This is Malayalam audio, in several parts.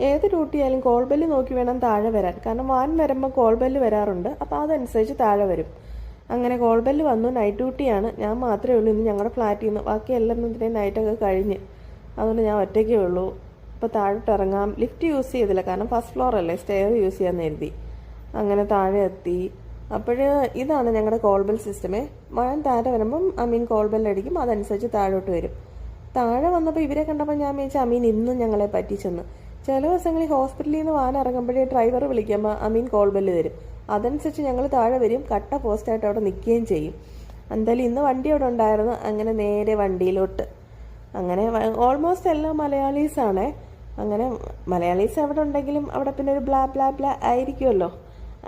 ഏത് ഡ്യൂട്ടി ആയാലും കോൾ ബെല്ല് നോക്കി വേണം താഴെ വരാൻ. കാരണം വാൻ വരുമ്പോൾ കോൾ ബെല്ല് വരാറുണ്ട്. അപ്പോൾ അതനുസരിച്ച് താഴെ വരും. അങ്ങനെ കോൾ ബെല്ല് വന്നു. നൈറ്റ് ഡ്യൂട്ടിയാണ്. ഞാൻ മാത്രമേ ഉള്ളൂ ഇന്ന് ഞങ്ങളുടെ ഫ്ലാറ്റിൽ നിന്ന്. ബാക്കി എല്ലാത്തിനും നൈറ്റൊക്കെ കഴിഞ്ഞ്. അതുകൊണ്ട് ഞാൻ ഒറ്റയ്ക്കേ ഉള്ളൂ. ഇപ്പോൾ താഴോട്ട് ഇറങ്ങാം. ലിഫ്റ്റ് യൂസ് ചെയ്തില്ല, കാരണം ഫസ്റ്റ് ഫ്ലോർ അല്ലേ, സ്റ്റെയർ യൂസ് ചെയ്യാമെന്ന് കരുതി. അങ്ങനെ താഴെ എത്തി. അപ്പോൾ ഇതാണ് ഞങ്ങളുടെ കോൾ ബെൽ സിസ്റ്റമേ. ഞാൻ താഴെ വരുമ്പം കോൾ ബെല്ലടിക്കും. അതനുസരിച്ച് താഴോട്ട് വരും. താഴെ വന്നപ്പോൾ ഇവരെ കണ്ടപ്പോൾ ഞാൻ വിചാരിച്ചു ഇന്നും ഞങ്ങളെ പറ്റിച്ചെന്ന്. ചില ദിവസങ്ങളിൽ ഹോസ്പിറ്റലിൽ നിന്ന് വാൻ ഇറങ്ങുമ്പോഴേ ഡ്രൈവർ വിളിക്കുമ്പോൾ കോൾ ബെല്ല് തരും. അതനുസരിച്ച് ഞങ്ങൾ താഴെ വരും. കട്ട പോസ്റ്റായിട്ട് അവിടെ നിൽക്കുകയും ചെയ്യും. എന്തായാലും ഇന്ന് വണ്ടി അവിടെ ഉണ്ടായിരുന്നു. അങ്ങനെ നേരെ വണ്ടിയിലോട്ട്. അങ്ങനെ ഓൾമോസ്റ്റ് എല്ലാം മലയാളീസാണേ. അങ്ങനെ മലയാളീസ് എവിടെ ഉണ്ടെങ്കിലും അവിടെ പിന്നെ ഒരു ബ്ലാ ബ്ലാ ബ്ലാ ആയിരിക്കുമല്ലോ.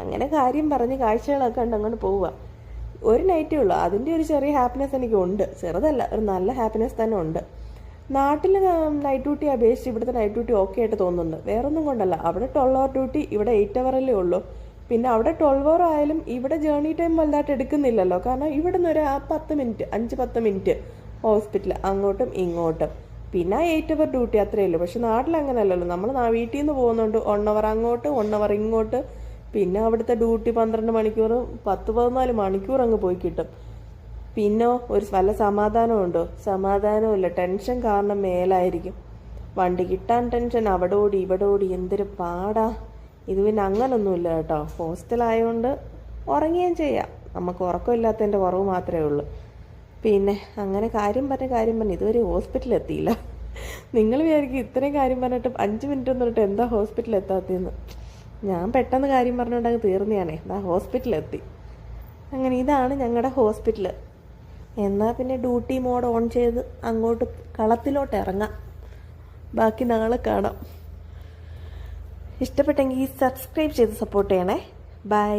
അങ്ങനെ കാര്യം പറഞ്ഞ് കാഴ്ചകളൊക്കെ ഉണ്ട് അങ്ങോട്ട് പോവുക. ഒരു നൈറ്റേ ഉള്ളൂ. അതിൻ്റെ ഒരു ചെറിയ ഹാപ്പിനെസ് എനിക്കുണ്ട്. ചെറുതല്ല, ഒരു നല്ല ഹാപ്പിനെസ് തന്നെ ഉണ്ട്. നാട്ടിൽ നൈറ്റ് ഡ്യൂട്ടി അപേക്ഷിച്ച് ഇവിടുത്തെ നൈറ്റ് ഡ്യൂട്ടി ഓക്കെ ആയിട്ട് തോന്നുന്നുണ്ട്. വേറൊന്നും കൊണ്ടല്ല, അവിടെ 12 അവർ ഡ്യൂട്ടി, ഇവിടെ 8 അവറല്ലേ ഉള്ളൂ. പിന്നെ അവിടെ 12 അവർ ആയാലും ഇവിടെ ജേർണി ടൈം വലുതായിട്ട് എടുക്കുന്നില്ലല്ലോ. കാരണം ഇവിടെ നിന്ന് ഒരു 5-10 മിനിറ്റ് ഹോസ്പിറ്റൽ അങ്ങോട്ടും ഇങ്ങോട്ടും. പിന്നെ 8 അവർ ഡ്യൂട്ടി അത്രയേ ഉള്ളൂ. പക്ഷെ നാട്ടിൽ അങ്ങനെയല്ലല്ലോ. നമ്മൾ വീട്ടിൽ നിന്ന് പോകുന്നുണ്ട് 1 അവർ അങ്ങോട്ട് 1 അവർ ഇങ്ങോട്ട്. പിന്നെ അവിടുത്തെ ഡ്യൂട്ടി 12 മണിക്കൂർ 10-14 മണിക്കൂർ അങ്ങ് പോയി കിട്ടും. പിന്നെ ഒരു വല്ല സമാധാനമുണ്ടോ? സമാധാനമില്ല. ടെൻഷൻ കാരണം മേലായിരിക്കും. വണ്ടി കിട്ടാൻ ടെൻഷൻ, അവിടെ ഓടി ഇവിടെ ഓടി, എന്തൊരു പാടാ. ഇത് പിന്നെ അങ്ങനൊന്നുമില്ല കേട്ടോ. ഹോസ്റ്റലായതുകൊണ്ട് ഉറങ്ങുകയും ചെയ്യാം. നമുക്ക് ഉറക്കമില്ലാത്തതിൻ്റെ കുറവ് മാത്രമേ ഉള്ളൂ. പിന്നെ അങ്ങനെ കാര്യം പറഞ്ഞ് ഇതുവരെ ഹോസ്പിറ്റലിൽ എത്തിയില്ല. നിങ്ങൾ വിചാരിക്കും ഇത്രയും കാര്യം പറഞ്ഞിട്ട് 5 മിനിറ്റ് എന്ന് പറഞ്ഞിട്ട് എന്താ ഹോസ്പിറ്റലിൽ എത്താത്തതെന്ന്. ഞാൻ പെട്ടെന്ന് കാര്യം പറഞ്ഞുകൊണ്ടങ്ങ് തീർന്നയാണേ. ഹോസ്പിറ്റലിലെത്തി. അങ്ങനെ ഇതാണ് ഞങ്ങളുടെ ഹോസ്പിറ്റൽ. എന്നാൽ പിന്നെ ഡ്യൂട്ടി മോഡ് ഓൺ ചെയ്ത് അങ്ങോട്ട് കളത്തിലോട്ട് ഇറങ്ങാം. ബാക്കി നാളെ കാണാം. ഇഷ്ടപ്പെട്ടെങ്കിൽ സബ്സ്ക്രൈബ് ചെയ്ത് സപ്പോർട്ട് ചെയ്യണേ. ബൈ.